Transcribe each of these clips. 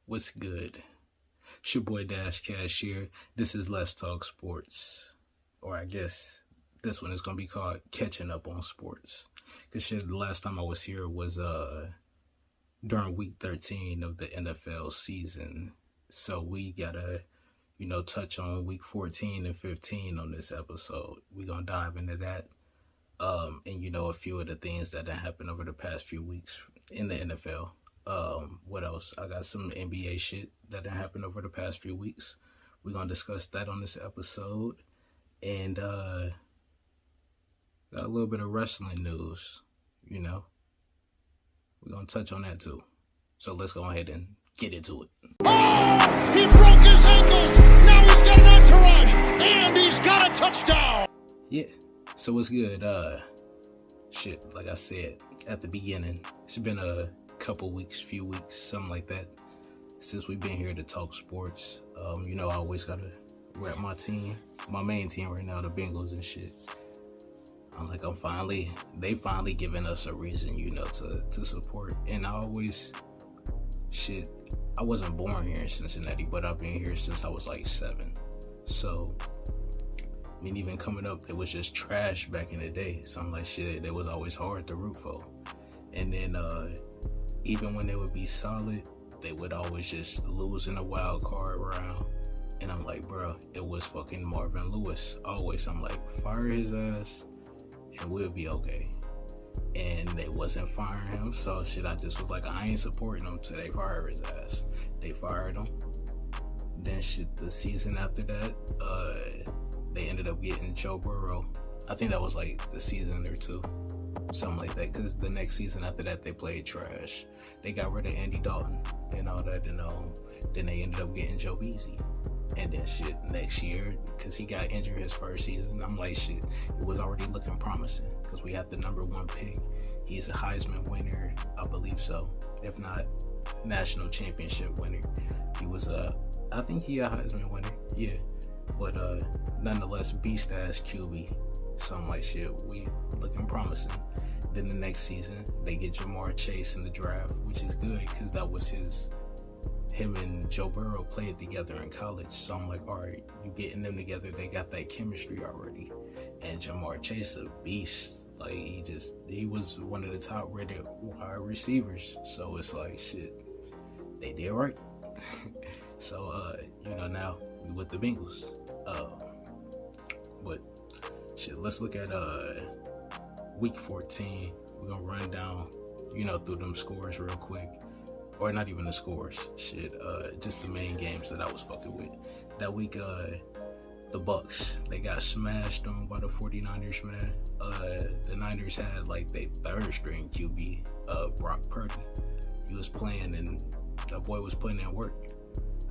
What's good? It's your boy Dash Cashier. This is Let's Talk Sports. Or I guess this one is going to be called Catching Up on Sports. Because the last time I was here was during week 13 of the NFL season. So we got to, touch on week 14 and 15 on this episode. We're going to dive into that. And a few of the things that have happened over the past few weeks in the NFL. What else? I got some NBA shit that happened over the past few weeks. We're going to discuss that on this episode. And got a little bit of wrestling news, We're going to touch on that too. So let's go ahead and get into it. Oh, he broke his ankles. Now he's got an entourage. And he's got a touchdown. Yeah. So what's good? Like I said at the beginning, it's been a few weeks, something like that, since we've been here to talk sports. I always gotta rep my team, my main team right now, the Bengals and shit. They finally giving us a reason, to support. And I wasn't born here in Cincinnati, but I've been here since I was like 7. So, even coming up, it was just trash back in the day. So I'm like, shit, it was always hard to root for. And then, even when they would be solid, they would always just lose in a wild card round. And I'm like, bro, it was fucking Marvin Lewis. Always, I'm like, fire his ass and we'll be okay. And they wasn't firing him, so I just was like, I ain't supporting him till they fire his ass. They fired him. Then the season after that, they ended up getting Joe Burrow. I think that was like the season or two. Something like that, because the next season after that they played trash. They got rid of Andy Dalton and all that, and then they ended up getting Joe Beasy. And then next year, because he got injured his first season, I'm like, it was already looking promising, because we had the number 1 pick. He's a Heisman winner, I believe so, if not national championship winner. He was I think he a Heisman winner, yeah, but nonetheless, beast ass QB. So I'm like, we looking promising. Then the next season, they get Jamar Chase in the draft, which is good, because that was him and Joe Burrow played together in college. So I'm like, all right, you getting them together, they got that chemistry already. And Jamar Chase, a beast. Like, he was one of the top rated wide receivers. So it's like, they did right. So, now we with the Bengals. But let's look at week 14. We're gonna run down, through them scores real quick. Or not even the scores. Just the main games that I was fucking with. That week, the Bucks, they got smashed on by the 49ers, man. The Niners had like their 3rd string QB, Brock Purdy. He was playing and the boy was putting in work.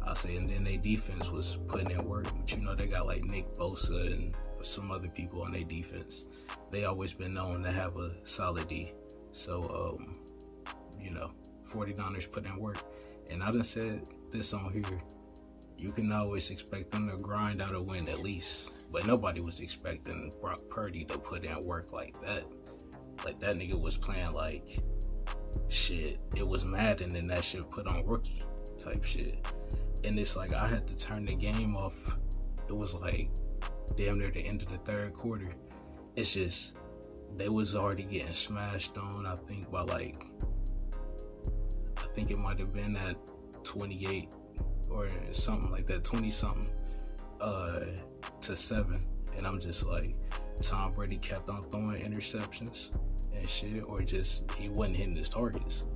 I'll say, and then their defense was putting in work. But they got like Nick Bosa and some other people on their defense. They always been known to have a solid D. So, 49ers put in work. And I done said this on here. You can always expect them to grind out a win at least. But nobody was expecting Brock Purdy to put in work like that. Like, that nigga was playing like it was Madden and that shit put on rookie type shit. And it's like, I had to turn the game off. It was like damn near the end of the 3rd quarter. It's just, they was already getting smashed on, I think, by I think it might have been at 28 or something like that, 20-something to 7. And I'm just like, Tom Brady kept on throwing interceptions and shit, or just he wasn't hitting his targets.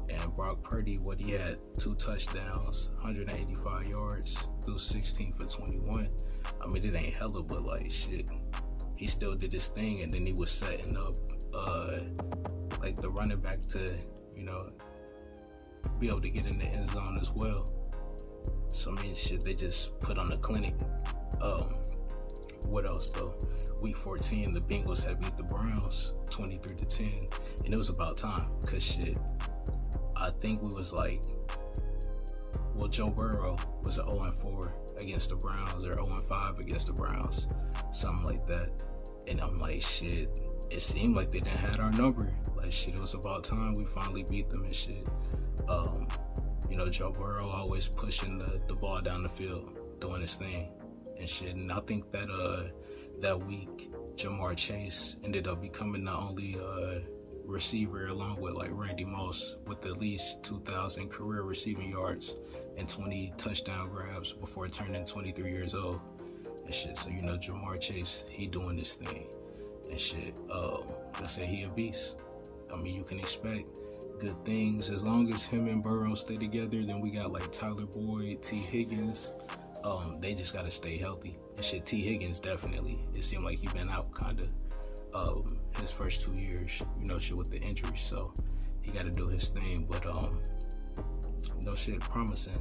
And Brock Purdy, he had 2 touchdowns, 185 yards, threw 16 for 21. I mean, it ain't hella, but he still did his thing. And then he was setting up the running back to, be able to get in the end zone as well. So they just put on a clinic. What else though? Week 14, the Bengals had beat the Browns 23-10, and it was about time, because I think we was Joe Burrow was 0-4 against the Browns, or 0-5 against the Browns, something like that. And I'm like, it seemed like they didn't have our number. It was about time we finally beat them and shit. You know, Joe Burrow always pushing the ball down the field, doing his thing and shit. And I think that that week, Jamar Chase ended up becoming the only receiver, along with like Randy Moss, with at least 2,000 career receiving yards and 20 touchdown grabs before turning 23 years old and shit. So, you know, Jamar Chase, he doing this thing and shit. Let's say he a beast. I mean, you can expect good things as long as him and Burrow stay together. Then we got like Tyler Boyd, T. Higgins. They just gotta stay healthy and shit. T. Higgins definitely. It seemed like he been out kinda his first 2 years, you know, shit with the injury. So he gotta do his thing. But no shit, promising.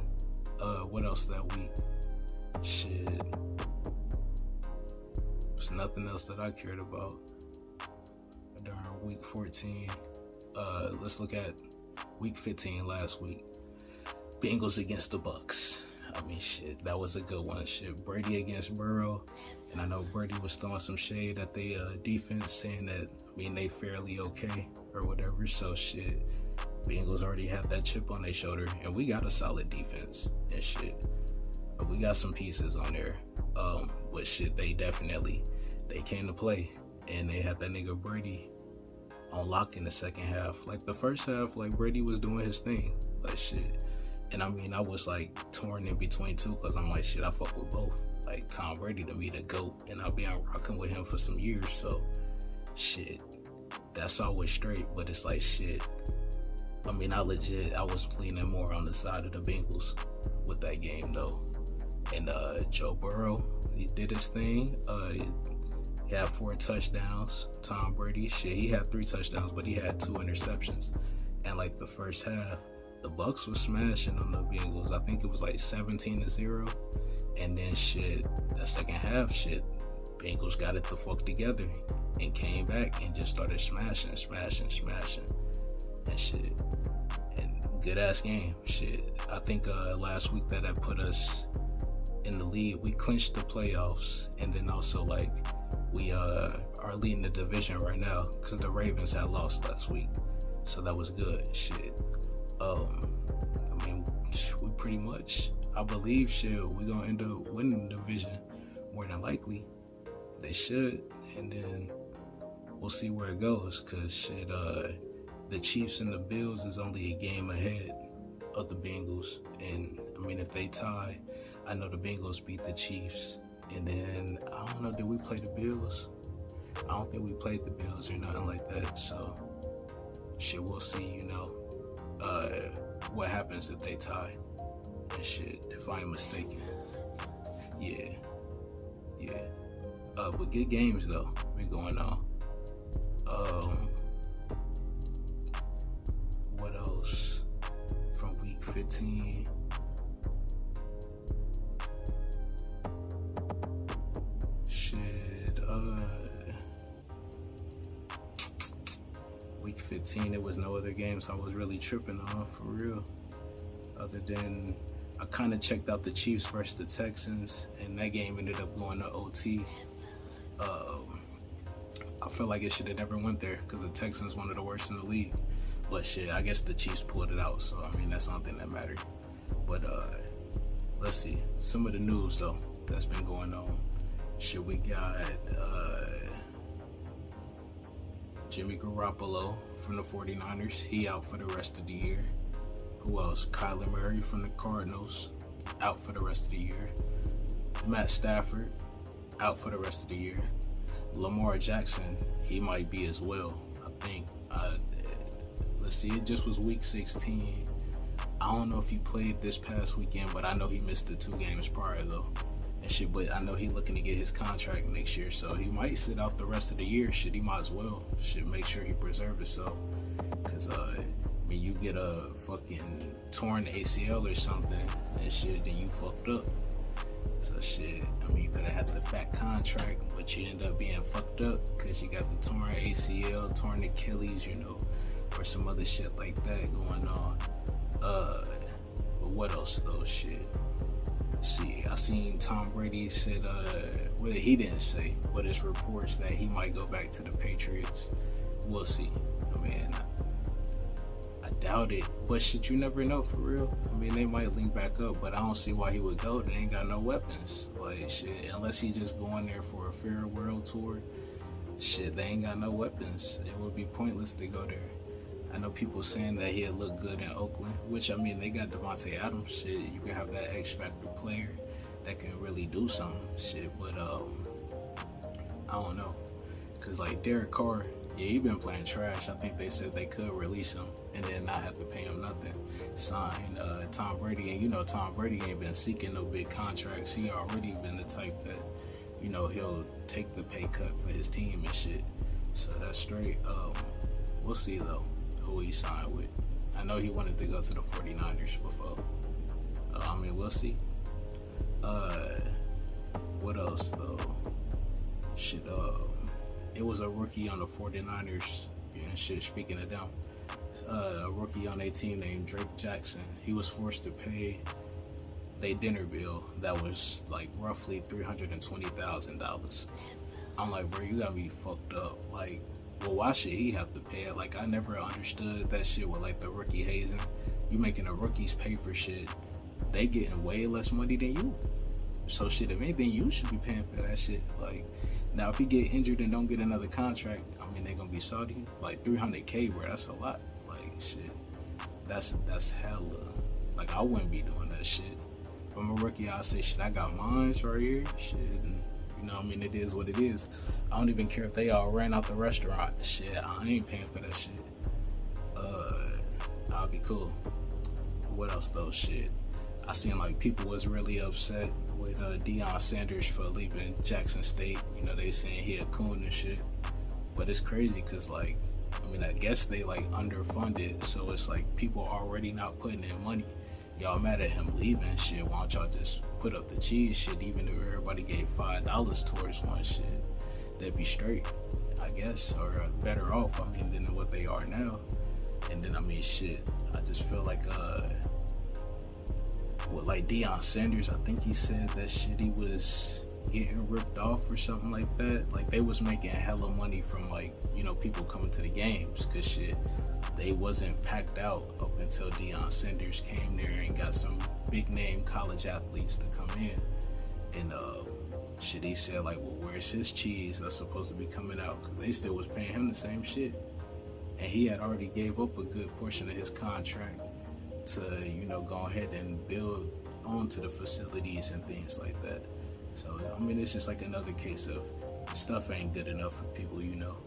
What else that week? Shit. There's nothing else that I cared about during week 14. Let's look at week 15 last week. Bengals against the Bucks. I mean, shit, that was a good one. Shit, Brady against Burrow. And I know Brady was throwing some shade at the defense, saying that, I mean, they fairly okay or whatever. So, shit, Bengals already had that chip on their shoulder. And we got a solid defense and shit. We got some pieces on there. But shit, they came to play. And they had that nigga Brady on lock in the second half. Like the first half, like Brady was doing his thing, like shit. And I mean, I was like torn in between two, because I'm like, shit, I fuck with both. Like Tom Brady to me the GOAT, and I've been rocking with him for some years. So shit, that's always straight. But it's like shit. I mean, I was leaning more on the side of the Bengals with that game though. And Joe Burrow, he did his thing. He had 4 touchdowns. Tom Brady, shit, he had 3 touchdowns, but he had 2 interceptions. And like the first half, the Bucks was smashing on the Bengals. I think it was like 17-0. And then shit, the second half, shit, Bengals got it the fuck together and came back and just started smashing and shit. And good ass game, shit. I think last week that put us in the lead. We clinched the playoffs, and then also like we are leading the division right now because the Ravens had lost last week, so that was good. Shit. I mean, we pretty much, I believe, shit, we gonna end up winning the division more than likely. They should, and then we'll see where it goes. Cause shit, the Chiefs and the Bills is only a game ahead of the Bengals, and I mean, if they tie, I know the Bengals beat the Chiefs. And then, I don't know, did we play the Bills? I don't think we played the Bills or nothing like that. So, shit, we'll see, you know, what happens if they tie. And shit, if I'm mistaken. Yeah. But good games, though, been going on. What else? From week 15. Week 15, there was no other games I was really tripping on, for real. Other than, I kind of checked out the Chiefs versus the Texans, and that game ended up going to OT. I feel like it should have never went there, because the Texans one of the worst in the league. But shit, I guess the Chiefs pulled it out, so I mean, that's something that mattered. But let's see, some of the news, though, that's been going on. Shit, we got Jimmy Garoppolo from the 49ers. He out for the rest of the year. Who else? Kyler Murray from the Cardinals, out for the rest of the year. Matt Stafford, out for the rest of the year. Lamar Jackson, he might be as well, I think. Let's see, it just was week 16. I don't know if he played this past weekend, but I know he missed the 2 games prior, though. And shit, but I know he's looking to get his contract next year, so he might sit out the rest of the year. Shit, he might as well. Should make sure he preserve himself, cause when you get a fucking torn ACL or something and shit, then you fucked up. So shit, I mean, you could have had the fat contract, but you end up being fucked up because you got the torn ACL, torn Achilles, you know, or some other shit like that going on. But what else though? Shit. See, I seen Tom Brady said, well, he didn't say, but it's reports that he might go back to the Patriots. We'll see. I mean, I doubt it, but shit, you never know for real. I mean, they might link back up, but I don't see why he would go. They ain't got no weapons. Like, shit, unless he just going there for a fair world tour, shit, they ain't got no weapons. It would be pointless to go there. I know people saying that he'd look good in Oakland, which, I mean, they got Devontae Adams. Shit, you can have that X-Factor player that can really do something. Shit, but, I don't know. Because, like, Derek Carr, yeah, he been playing trash. I think they said they could release him and then not have to pay him nothing. Sign Tom Brady, and you know Tom Brady ain't been seeking no big contracts. He already been the type that, you know, he'll take the pay cut for his team and shit. So that's straight. We'll see though who he signed with. I know he wanted to go to the 49ers before. I mean, we'll see. What else though? Shit. It was a rookie on the 49ers and shit, speaking of them. A rookie on their team named Drake Jackson. He was forced to pay their dinner bill that was like roughly $320,000. I'm like, bro, you gotta be fucked up. Like, well, why should he have to pay it? Like, I never understood that shit with like the rookie hazing. You making the rookies pay for shit. They getting way less money than you. So shit, if anything, you should be paying for that shit. Like, now if he get injured and don't get another contract, I mean, they gonna be salty. Like $300K, bro, that's a lot. Like, shit, that's hella. Like, I wouldn't be doing that shit. If I'm a rookie, I'll say, shit, I got mines right here. Shit, and you know, I mean, it is what it is. I don't even care if they all ran out the restaurant. Shit, I ain't paying for that shit. I'll be cool. What else though? Shit, I seen like people was really upset with Deion Sanders for leaving Jackson State. You know, they saying he a coon and shit. But it's crazy because, like, I mean, I guess they like underfunded, so it's like people already not putting in money. Y'all mad at him leaving, shit. Why don't y'all just put up the cheese, shit? Even if everybody gave $5 towards one, shit, they'd be straight, I guess, or better off. I mean, than what they are now. And then, I mean, shit, I just feel like with like Deion Sanders, I think he said that shit, he was getting ripped off or something like that. Like, they was making hella money from, like, you know, people coming to the games, cause shit, they wasn't packed out up until Deion Sanders came there and got some big name college athletes to come in. And shit, he said like, well, where's his cheese that's supposed to be coming out? Cause they still was paying him the same shit, and he had already gave up a good portion of his contract to, you know, go ahead and build onto the facilities and things like that. So, I mean, it's just like another case of stuff ain't good enough for people, you know.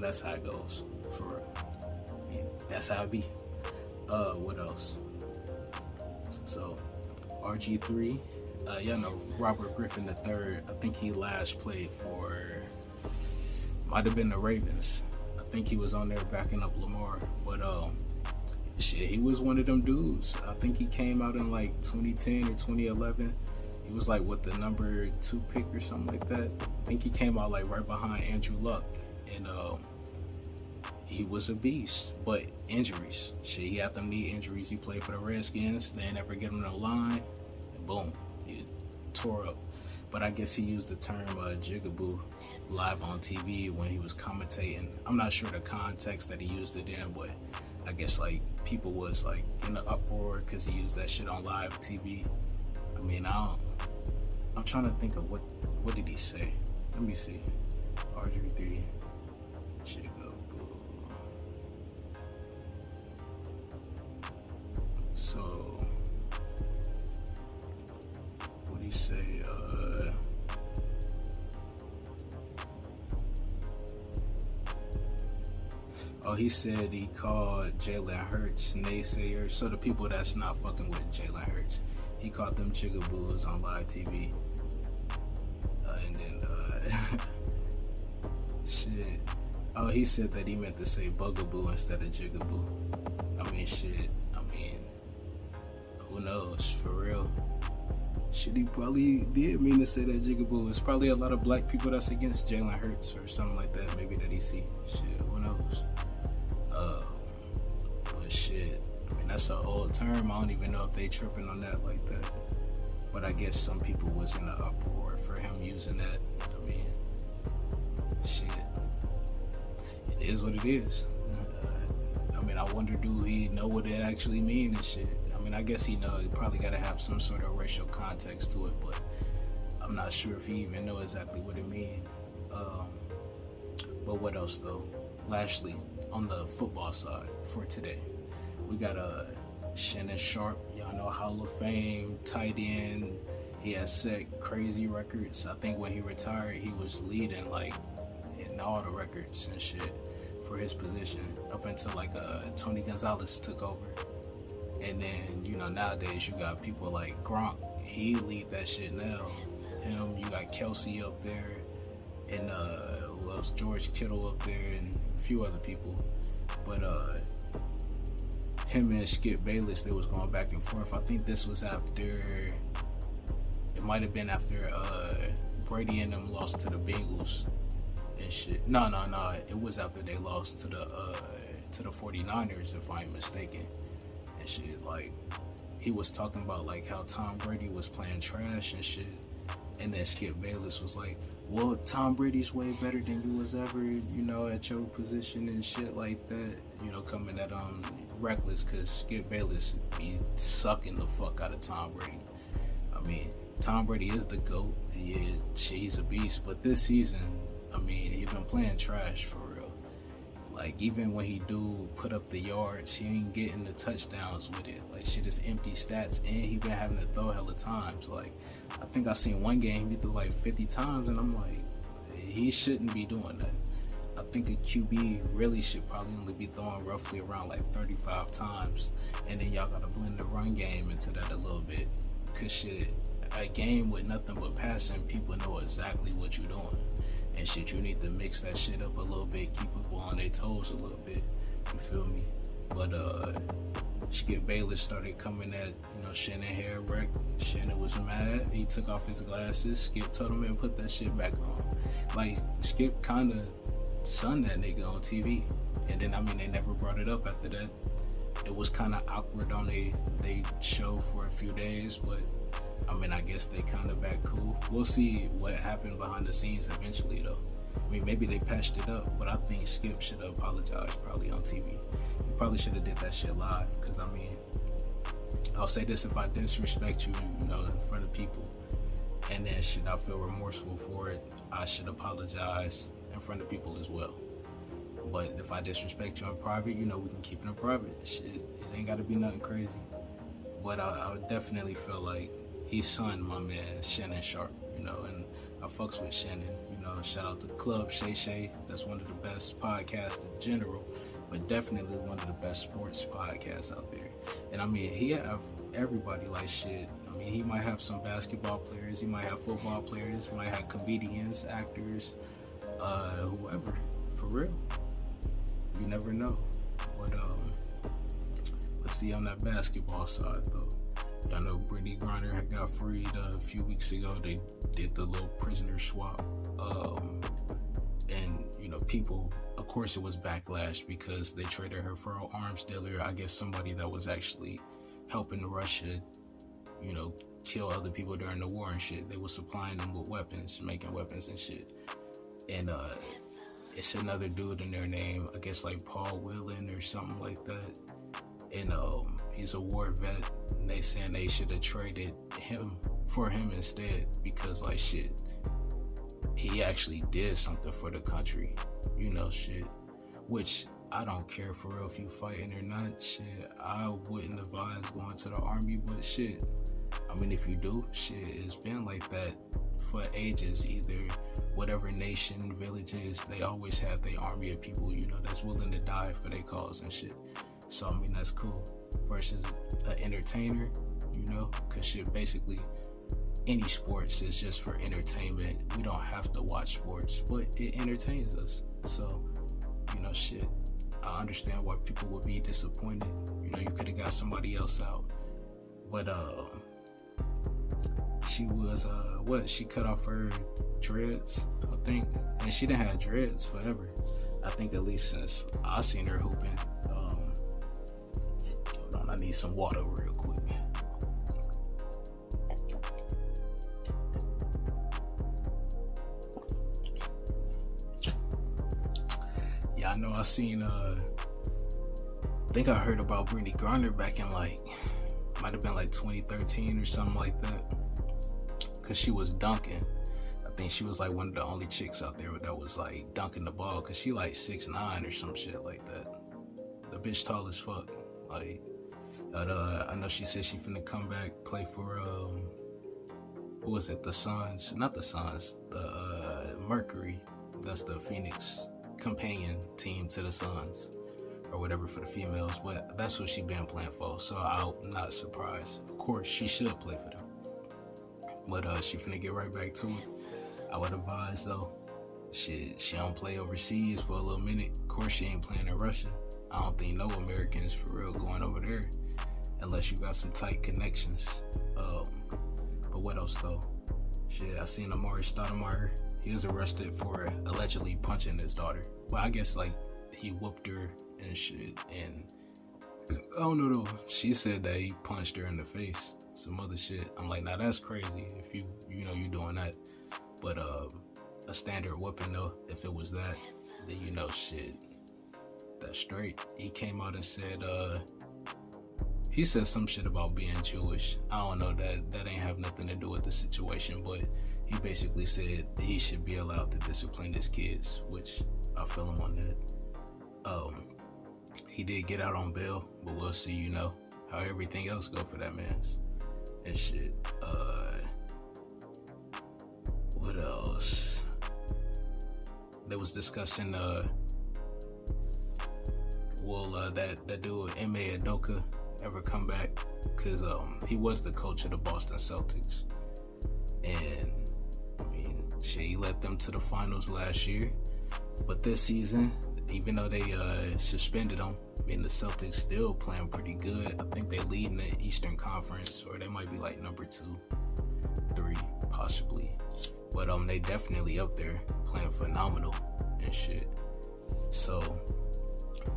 That's how it goes, for real. I mean, that's how it be. What else? So, RG3, y'all know Robert Griffin III, I think he last played for, might have been the Ravens. I think he was on there backing up Lamar, but shit, he was one of them dudes. I think he came out in like 2010 or 2011. He was like what, the number 2 pick or something like that. I think he came out like right behind Andrew Luck, and he was a beast. But injuries, shit, he had them knee injuries. He played for the Redskins. They ain't ever get him no line, and boom, he tore up. But I guess he used the term jigaboo live on TV when he was commentating. I'm not sure the context that he used it in, but I guess like people was like in an uproar because he used that shit on live TV. I mean, I'm trying to think of what did he say. Let me see. RG3 jigaboo. So what did he say? Oh, he said he called Jalen Hurts naysayers. So the people that's not fucking with Jalen Hurts, he called them jigaboos on live TV. And then, shit. Oh, he said that he meant to say bugaboo instead of jigaboo. I mean, shit. I mean, who knows? For real. Shit, he probably did mean to say that jigaboo. It's probably a lot of black people that's against Jalen Hurts or something like that. Maybe that he see. Shit, who knows? But shit, I mean, that's an old term. I don't even know if they tripping on that like that. But I guess some people was in an uproar for him using that. I mean, shit, it is what it is. I mean, mean, I wonder, do he know what it actually means and shit? I mean, I guess he knows. He probably got to have some sort of racial context to it, but I'm not sure if he even know exactly what it means. But what else, though? Lastly, on the football side for today, we got Shannon Sharpe. Y'all know, Hall of Fame, tight end. He has set crazy records. I think when he retired, he was leading, like, in all the records and shit for his position up until like Tony Gonzalez took over. And then, you know, nowadays you got people like Gronk. He lead that shit now. Him, you got Kelsey up there, and who else? George Kittle up there, and a few other people. But him and Skip Bayless, they was going back and forth. I think this was after, it might have been after Brady and them lost to the Bengals and shit. No, it was after they lost to the 49ers, if I'm mistaken, and shit. Like, he was talking about like how Tom Brady was playing trash and shit, and then Skip Bayless was like, well, Tom Brady's way better than you was ever, you know, at your position and shit like that, you know, coming at reckless, because Skip Bayless be sucking the fuck out of Tom Brady. I mean, Tom Brady is the GOAT. He's a beast, but this season, I mean, he been playing trash for real. Like, even when he do put up the yards, he ain't getting the touchdowns with it. Like, shit is empty stats, and he been having to throw hella times. Like, I think I seen one game he threw like 50 times, and I'm like, he shouldn't be doing that. I think a QB really should probably only be throwing roughly around like 35 times, and then y'all gotta blend the run game into that a little bit. Cause shit, a game with nothing but passing, people know exactly what you're doing. And shit, you need to mix that shit up a little bit, keep people on their toes a little bit. You feel me? But Skip Bayless started coming at, you know, Shannon hair wreck. Shannon was mad. He took off his glasses. Skip told him to put that shit back on. Like, Skip kind of sunned that nigga on TV. And then, I mean, they never brought it up after that. It was kind of awkward on they show for a few days, but I mean, I guess they kind of back cool. We'll see what happened behind the scenes eventually, though. I mean, maybe they patched it up, but I think Skip should have apologized probably on TV. He probably should have did that shit live, because I mean, I'll say this, if I disrespect you, you know, in front of people, and then shit, I feel remorseful for it, I should apologize in front of people as well. But if I disrespect you in private, you know, we can keep it in private. Shit, it ain't got to be nothing crazy. But I would definitely feel like he sunned my man Shannon Sharpe, you know, and I fucks with Shannon, you know. Shout out to Club Shay Shay. That's one of the best podcasts in general, but definitely one of the best sports podcasts out there. And I mean, he have everybody like shit. I mean, he might have some basketball players, he might have football players, he might have comedians, actors, whoever, for real. You never know. But let's see on that basketball side though. Y'all know Brittany Griner got freed a few weeks ago. They did the little prisoner swap. And, you know, people, of course it was backlash because they traded her for an arms dealer. I guess somebody that was actually helping Russia, you know, kill other people during the war and shit. They were supplying them with weapons, making weapons and shit. And it's another dude in their name, I guess like Paul Whelan or something like that. And he's a war vet, and they saying they should have traded him for him instead, because like shit, he actually did something for the country, you know, shit. Which I don't care for real if you fighting or not, shit. I wouldn't advise going to the army, but shit, I mean, if you do, shit, it's been like that for ages. Either whatever nation, villages, they always have their army of people, you know, that's willing to die for their cause and shit. So, I mean, that's cool. Versus an entertainer, you know, because shit, basically, any sports is just for entertainment. We don't have to watch sports, but it entertains us. So, you know, shit, I understand why people would be disappointed. You know, you could have got somebody else out. But, she was, she cut off her dreads, I think. And she didn't have dreads forever. I think at least since I seen her hooping. Hold on, I need some water real quick. Yeah, I know I seen think I heard about Brittany Griner back in might have been 2013 or something like that. Cause she was dunking. I think she was one of the only chicks out there that was dunking the ball. Cause she 6'9" or some shit like that. The bitch tall as fuck. I know she said she finna come back, play for who was it? The Suns? Not the Suns. The Mercury. That's the Phoenix companion team to the Suns, or whatever for the females. But that's what she been playing for. So I'm not surprised. Of course, she should play for them. But she finna get right back to it. I would advise though, she don't play overseas for a little minute. Of course, she ain't playing in Russia. I don't think no Americans for real going over there, unless you got some tight connections. But what else though? Shit, I seen Amari Stoudemire. He was arrested for allegedly punching his daughter. Well, I guess he whooped her and shit. And I don't know though. She said that he punched her in the face. Some other shit. I'm now that's crazy if you doing that. But a standard whooping though, if it was that, then shit, that's straight. He came out and said he said some shit about being Jewish. I don't know, that ain't have nothing to do with the situation, but he basically said he should be allowed to discipline his kids, which I feel him on that. He did get out on bail, but we'll see, how everything else go for that man. And shit. What else? They was discussing that dude Ime Udoka ever come back, because he was the coach of the Boston Celtics, and he led them to the finals last year. But this season, even though they suspended him, the Celtics still playing pretty good. I think they lead in the Eastern Conference, or they might be number 2, 3, possibly. But they definitely up there playing phenomenal and shit. So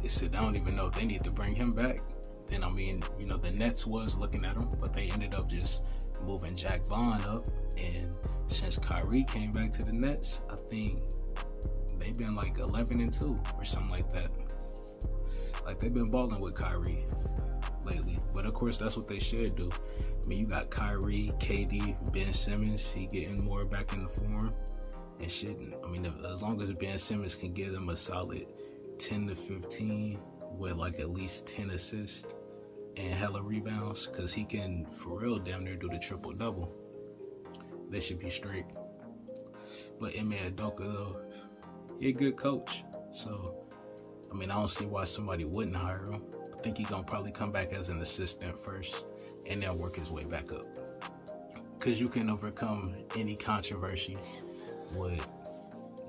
they said I don't even know if they need to bring him back. Then the Nets was looking at him, but they ended up just moving Jack Vaughn up. And since Kyrie came back to the Nets, I think they've been 11-2 or something like that. They've been balling with Kyrie lately. But of course, that's what they should do. You got Kyrie, KD, Ben Simmons. He getting more back in the form and shit. As long as Ben Simmons can give them a solid 10 to 15 with at least 10 assists and hella rebounds, because he can for real damn near do the triple-double. They should be straight. But Ime Udoka though, he a good coach. So I don't see why somebody wouldn't hire him. I think he's gonna probably come back as an assistant first and then work his way back up. Cause you can overcome any controversy with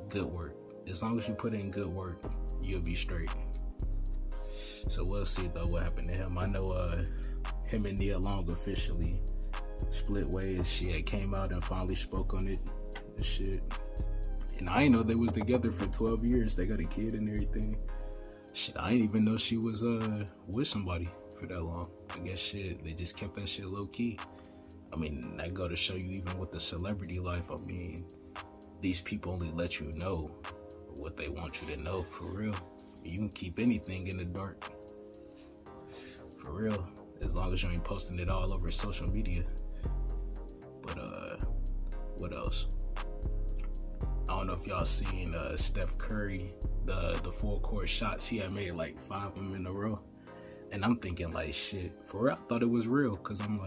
good work. As long as you put in good work, you'll be straight. So we'll see though what happened to him. I know him and Nia Long officially split ways. She had came out and finally spoke on it and shit. And I didn't know they was together for 12 years. They got a kid and everything. Shit, I didn't even know she was with somebody for that long. I guess shit, they just kept that shit low key. That go to show you, even with the celebrity life, these people only let you know what they want you to know, for real. You can keep anything in the dark, for real, as long as you ain't posting it all over social media. But what else? I don't know if y'all seen Steph Curry, the full court shots. He had made 5 of them in a row. And I'm thinking shit, for real, I thought it was real, because I'm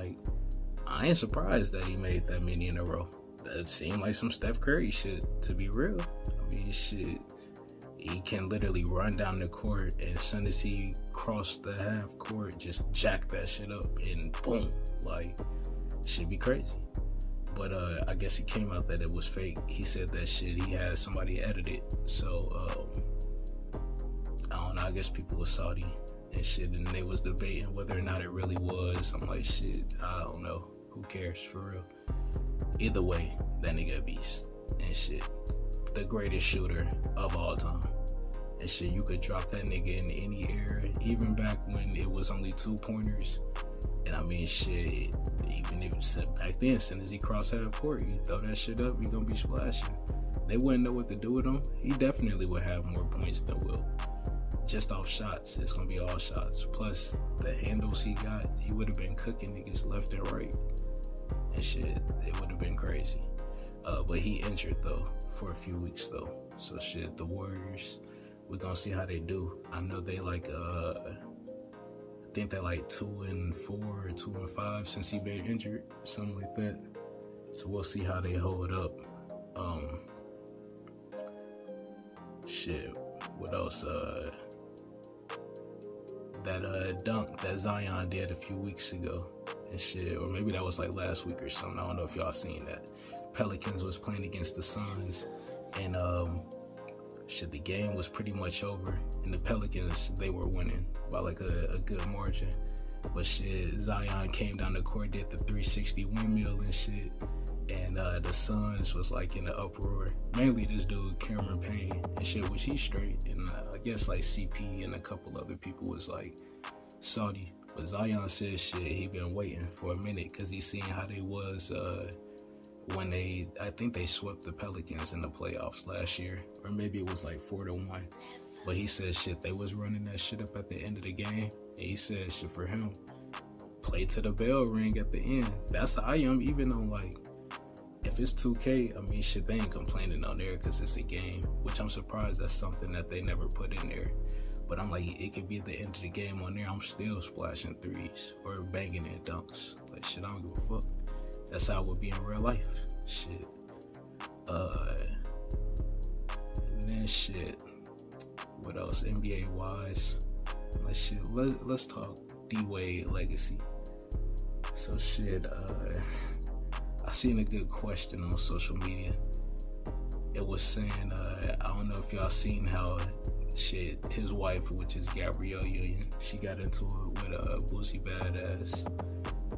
I ain't surprised that he made that many in a row. That seemed like some Steph Curry shit, to be real. Shit, he can literally run down the court, and as soon as he crossed the half court, just jack that shit up, and boom, shit be crazy. But I guess it came out that it was fake. He said that shit, he had somebody edit it. So I don't know, I guess people was salty and shit, and they was debating whether or not it really was. I'm shit, I don't know, who cares, for real. Either way, that nigga a beast and shit. The greatest shooter of all time and shit. You could drop that nigga in any era, even back when it was only 2-pointers. And shit, even if back then, as soon as he crossed half court, you throw that shit up, you gonna be splashing. They wouldn't know what to do with him. He definitely would have more points than Will. just off shots. It's gonna be all shots. Plus the handles he got, he would have been cooking niggas left and right and shit. It would have been crazy. But he injured though for a few weeks though. So shit, the Warriors, we're gonna see how they do. I know they like I think they're like 2-4 or 2-5 since he been injured, something like that. So we'll see how they hold up. Shit, what else? That dunk that Zion did a few weeks ago and shit, or maybe that was like last week or something. I don't know if y'all seen that. Pelicans was playing against the Suns, and shit, the game was pretty much over, and the Pelicans, they were winning by like a good margin. But shit, Zion came down the court, did the 360 windmill and shit, and the Suns was like in an uproar. Mainly this dude Cameron Payne and shit, which he's straight, and I guess like CP and a couple other people was like salty. But Zion said shit, he been waiting for a minute because he's seen how they was when I think they swept the Pelicans in the playoffs last year, or maybe it was like 4-1. But he said shit, they was running that shit up at the end of the game, and he said shit, for him, play to the bell ring at the end. That's how I am, even on like, if it's 2K, I mean shit, they ain't complaining on there because it's a game, which I'm surprised that's something that they never put in there. But I'm like, it could be the end of the game on there, I'm still splashing threes or banging in dunks. Like shit, I don't give a fuck. That's how it would be in real life. Shit. And then shit. What else? NBA wise. Like shit. Let's talk D-Wade legacy. So shit. I seen a good question on social media. It was saying, I don't know if y'all seen how shit, his wife, which is Gabrielle Union, she got into it with Boosie Badass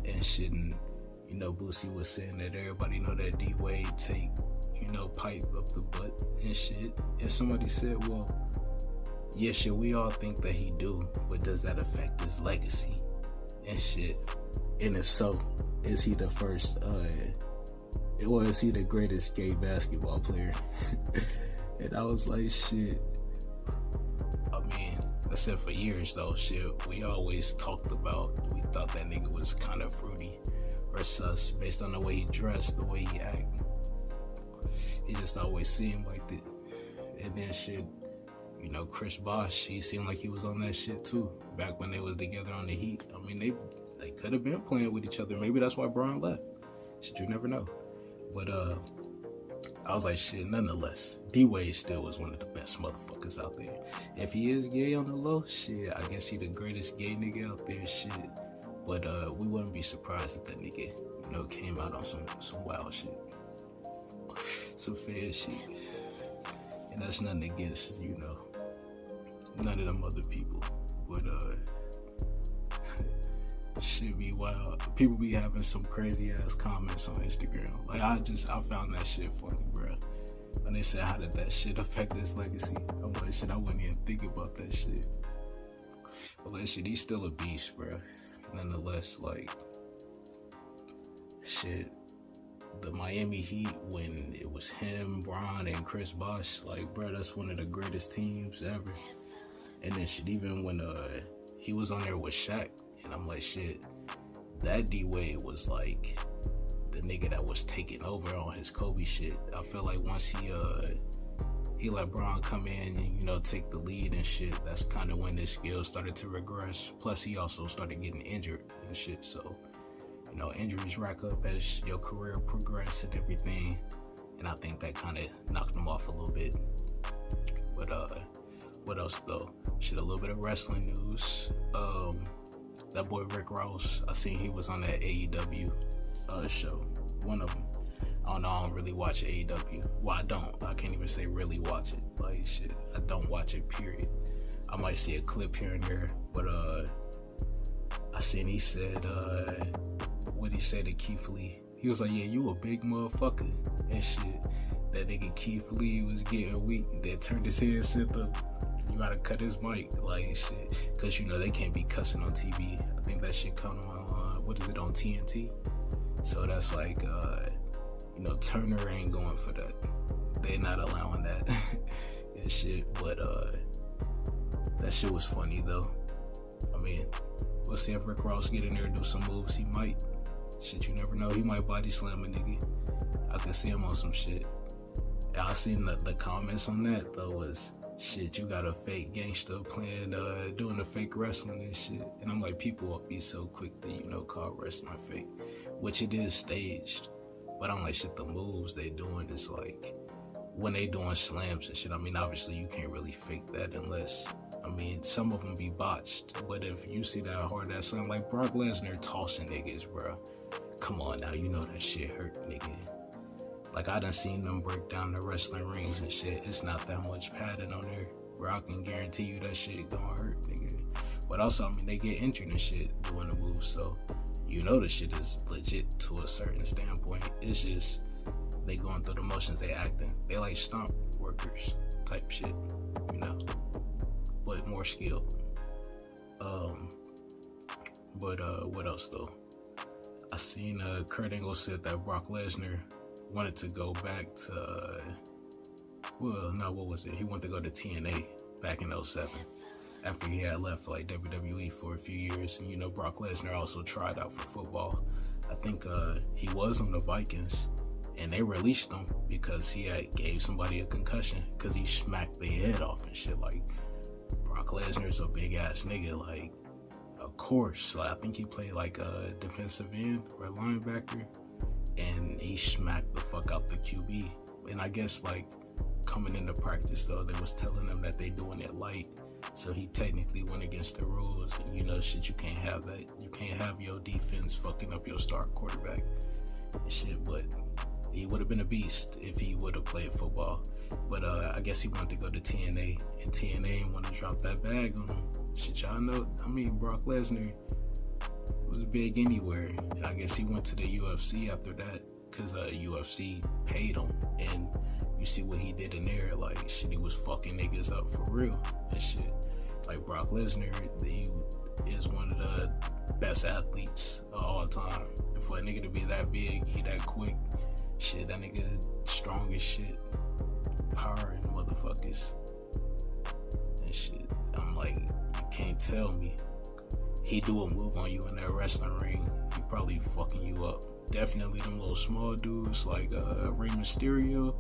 and shit. And you know, Boosie was saying that everybody know that D-Wade take, you know, pipe up the butt and shit. And somebody said, well, yeah, shit, we all think that he do, but does that affect his legacy and shit? And if so, is he the first, or is he the greatest gay basketball player? And I was like, shit. I mean, I said for years though, shit, we always talked about, we thought that nigga was kind of fruity or sus based on the way he dressed, the way he act. He just always seemed like that. And then shit, you know, Chris Bosh, he seemed like he was on that shit too, back when they was together on the Heat. I mean, they could have been playing with each other. Maybe that's why Brian left. Shit, you never know. But I was like, shit, nonetheless, D-Wade still was one of the best motherfuckers out there. If he is gay on the low, shit, I guess he the greatest gay nigga out there, shit. But we wouldn't be surprised if that nigga, you know, came out on some wild shit. Some fair shit. And that's nothing against, you know, none of them other people. But shit be wild. People be having some crazy ass comments on Instagram. Like I found that shit funny, bro. When they said, how did that shit affect his legacy? I'm like, shit, I wouldn't even think about that shit. But that shit, he's still a beast, bro. Nonetheless, like, shit, the Miami Heat, when it was him, Bron, and Chris Bosh, like, bro, that's one of the greatest teams ever. And then shit, even when he was on there with Shaq, and I'm like, shit, that D-Wade was like the nigga that was taking over on his Kobe shit. I feel like once he let Bron come in and, you know, take the lead and shit, that's kind of when his skills started to regress. Plus, he also started getting injured and shit. So, you know, injuries rack up as your career progresses and everything. And I think that kind of knocked him off a little bit. But, what else, though? Shit, a little bit of wrestling news. That boy Rick Ross, I seen he was on that AEW show. One of them. I don't know, I don't really watch AEW. Well, I don't. I can't even say really watch it. Like, shit, I don't watch it, period. I might see a clip here and there, but I seen he said, what he said to Keith Lee. He was like, yeah, you a big motherfucker and shit. That nigga Keith Lee was getting weak. They turned his head, said you gotta cut his mic, like shit. Cause you know, they can't be cussing on TV. I think that shit come on, what is it, on TNT? So that's like, you know, Turner ain't going for that. They're not allowing that and shit. But That shit was funny though. I mean, we'll see if Rick Ross get in there and do some moves. He might. Shit, you never know. He might body slam a nigga. I could see him on some shit. I seen the comments on that though was, shit, you got a fake gangster playing, doing the fake wrestling and shit. And I'm like, people will be so quick to, call wrestling fake, which it is staged. But I'm like, shit, the moves they doing is like, when they doing slams and shit, I mean, obviously you can't really fake that unless, I mean, some of them be botched. But if you see that hard ass slam, like Brock Lesnar tossing niggas, bro. Come on now, you know that shit hurt, nigga. Like, I done seen them break down the wrestling rings and shit. It's not that much padding on there where I can guarantee you that shit gonna hurt, nigga. But also, I mean, they get injured and shit doing the moves, so you know the shit is legit to a certain standpoint. It's just, they going through the motions, they acting. They like stomp workers type shit, but more skilled. What else though? I seen Kurt Angle said that Brock Lesnar wanted to go back to, what was it? He wanted to go to TNA back in 07 after he had left like WWE for a few years. And Brock Lesnar also tried out for football. I think he was on the Vikings and they released him because he had gave somebody a concussion because he smacked their head off and shit. Like, Brock Lesnar's a big ass nigga, like, of course. Like, I think he played like a defensive end or a linebacker, and he smacked the fuck out the QB. And I guess like coming into practice though, they was telling him that they doing it light, so he technically went against the rules. And shit, you can't have that. You can't have your defense fucking up your star quarterback and shit. But he would have been a beast if he would have played football. But I guess he wanted to go to TNA, and TNA didn't want to drop that bag on him. Shit, y'all know. I mean, Brock Lesnar was big anywhere, and I guess he went to the UFC after that because UFC paid him. And you see what he did in there, like, shit, he was fucking niggas up for real and shit. Like, Brock Lesnar, he is one of the best athletes of all time. And for a nigga to be that big, he that quick, shit, that nigga strong as shit, power and motherfuckers and shit. I'm like, you can't tell me. He do a move on you in that wrestling ring, he probably fucking you up. Definitely them little small dudes like Rey Mysterio.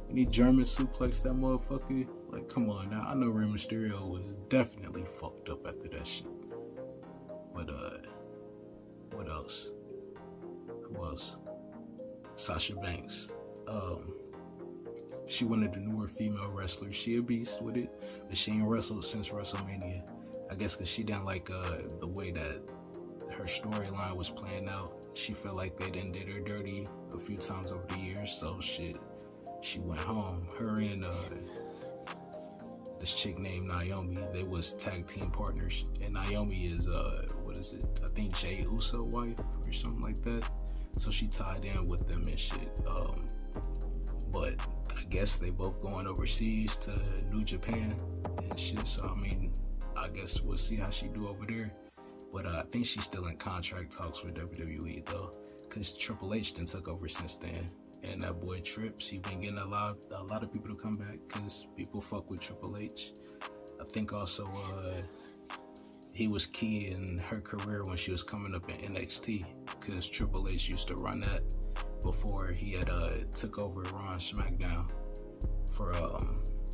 When he German suplex that motherfucker, like, come on now. I know Rey Mysterio was definitely fucked up after that shit. But what else? Who else? Sasha Banks. She one of the newer female wrestlers. She a beast with it, but she ain't wrestled since WrestleMania. I guess because she didn't like the way that her storyline was playing out. She felt like they done did her dirty a few times over the years, so shit, she went home. Her and this chick named Naomi, they was tag team partners, and Naomi is I think Jey Uso wife or something like that. So she tied in with them and shit. But I guess they both going overseas to New Japan and shit. So I mean, I guess we'll see how she do over there. But I think she's still in contract talks with WWE though, cause Triple H then took over since then. And that boy Trips, he been getting a lot of people to come back cause people fuck with Triple H. I think also he was key in her career when she was coming up in NXT, cause Triple H used to run that before he had took over Raw and SmackDown for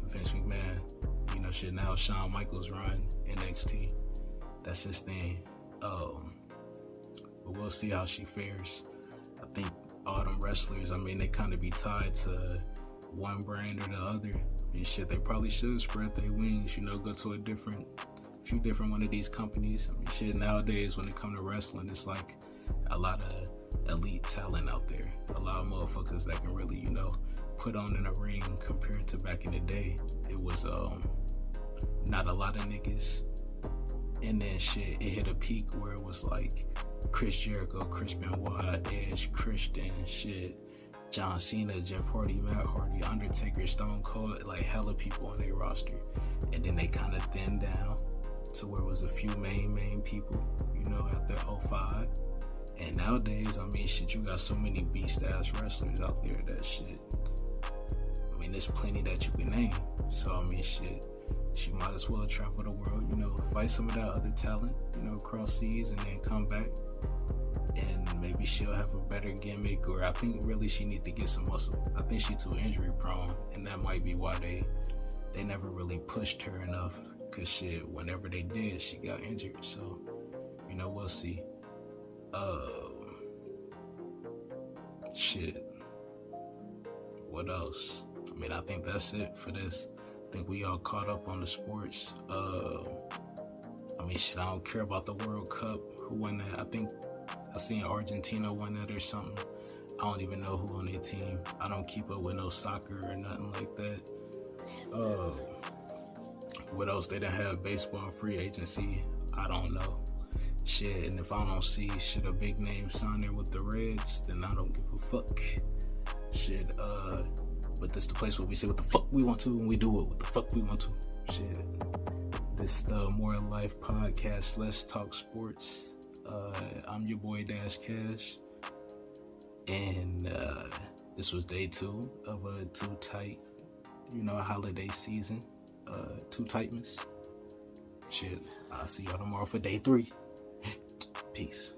Vince McMahon. Shit, now Shawn Michaels run NXT. That's his thing. But we'll see how she fares. I think all them wrestlers, I mean, they kind of be tied to one brand or the other. And shit, they probably should spread their wings, go to a few different one of these companies. I mean, shit, nowadays when it comes to wrestling, it's like a lot of elite talent out there. A lot of motherfuckers that can really, put on in a ring compared to back in the day. It was not a lot of niggas. And then shit, it hit a peak where it was like Chris Jericho, Chris Benoit, Edge, Christian, shit, John Cena, Jeff Hardy, Matt Hardy, Undertaker, Stone Cold, like hella people on their roster. And then they kind of thinned down to where it was a few main people, after 05. And nowadays, I mean, shit, you got so many beast-ass wrestlers out there that shit, I mean, there's plenty that you can name. So, I mean, shit, she might as well travel the world, fight some of that other talent, across seas, and then come back. And maybe she'll have a better gimmick, or I think really she needs to get some muscle. I think she's too injury prone, and that might be why they never really pushed her enough. Cause shit, whenever they did, she got injured. So, we'll see. Shit. What else? I mean, I think that's it for this. I think we all caught up on the sports. I mean, shit, I don't care about the World Cup. Who won that? I think I seen Argentina won that or something. I don't even know who on their team. I don't keep up with no soccer or nothing like that. What else? They didn't have baseball free agency. I don't know. Shit, and if I don't see a big name signing with the Reds, then I don't give a fuck. Shit, but this the place where we say what the fuck we want to, and we do it what the fuck we want to. Shit. This the More Life podcast. Let's talk sports. I'm your boy Dash Cash, and this was day 2 of a Too Tight, holiday season. Too Tightness. Shit, I'll see y'all tomorrow for day 3. Peace.